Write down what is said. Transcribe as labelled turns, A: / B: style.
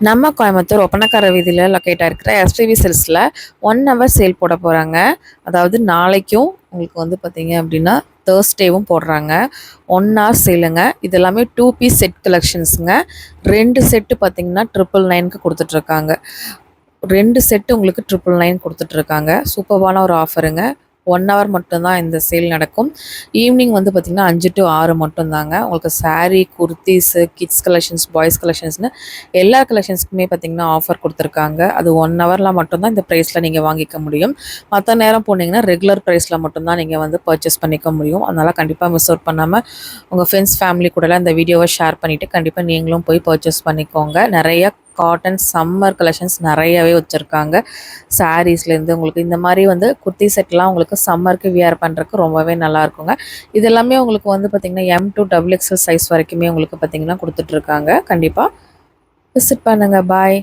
A: நம்ம கோயம்புத்தூர் ஒப்பனக்கார வீதியில் locate ஆகிருக்கிற STV சில்க்ஸில் 1 hour sale போட போகிறாங்க. அதாவது நாளைக்கும் உங்களுக்கு வந்து பார்த்தீங்க அப்படின்னா தேர்ஸ்டேவும் போடுறாங்க. 1 hour சேலுங்க. இது எல்லாமே 2 piece செட் கலெக்ஷன்ஸுங்க. 2 செட்டு பார்த்தீங்கன்னா 999க்கு கொடுத்துட்ருக்காங்க. 2 செட்டு உங்களுக்கு 999 கொடுத்துட்ருக்காங்க. சூப்பர்வான ஒரு ஆஃபருங்க. 1 hour மட்டும்தான் இந்த சேல் நடக்கும். ஈவினிங் வந்து பார்த்திங்கன்னா 5 to 6 மட்டும்தாங்க. உங்களுக்கு sari, kurtis, kids collections, boys கலெக்ஷன்ஸ்னு எல்லா கலெக்ஷன்ஸ்க்குமே பார்த்திங்கன்னா ஆஃபர் கொடுத்துருக்காங்க. அது 1 hourல மட்டும்தான் இந்த ப்ரைஸில் நீங்கள் வாங்கிக்க முடியும். மற்ற நேரம் போனீங்கன்னா ரெகுலர் ப்ரைஸில் மட்டும்தான் நீங்கள் வந்து பர்ச்சேஸ் பண்ணிக்க முடியும். அதனால் கண்டிப்பாக மிஸ் அவுட் பண்ணாமல் உங்கள் ஃப்ரெண்ட்ஸ், ஃபேமிலி கூடலாம் இந்த வீடியோவை ஷேர் பண்ணிவிட்டு கண்டிப்பாக நீங்களும் போய் பர்ச்சேஸ் பண்ணிக்கோங்க. நிறைய காட்டன் சம்மர் கலெக்ஷன்ஸ் நிறையவே வச்சுருக்காங்க. சாரீஸ்லேருந்து உங்களுக்கு இந்த மாதிரி வந்து குர்த்தி செட்லாம் உங்களுக்கு சம்மருக்கு வியர் பண்ணுறதுக்கு ரொம்பவே நல்லாயிருக்குங்க. இது எல்லாமே உங்களுக்கு வந்து பார்த்திங்கன்னா M to XXL சைஸ் வரைக்குமே உங்களுக்கு பார்த்திங்கன்னா கொடுத்துட்ருக்காங்க. கண்டிப்பாக விசிட் பண்ணுங்கள். பாய்.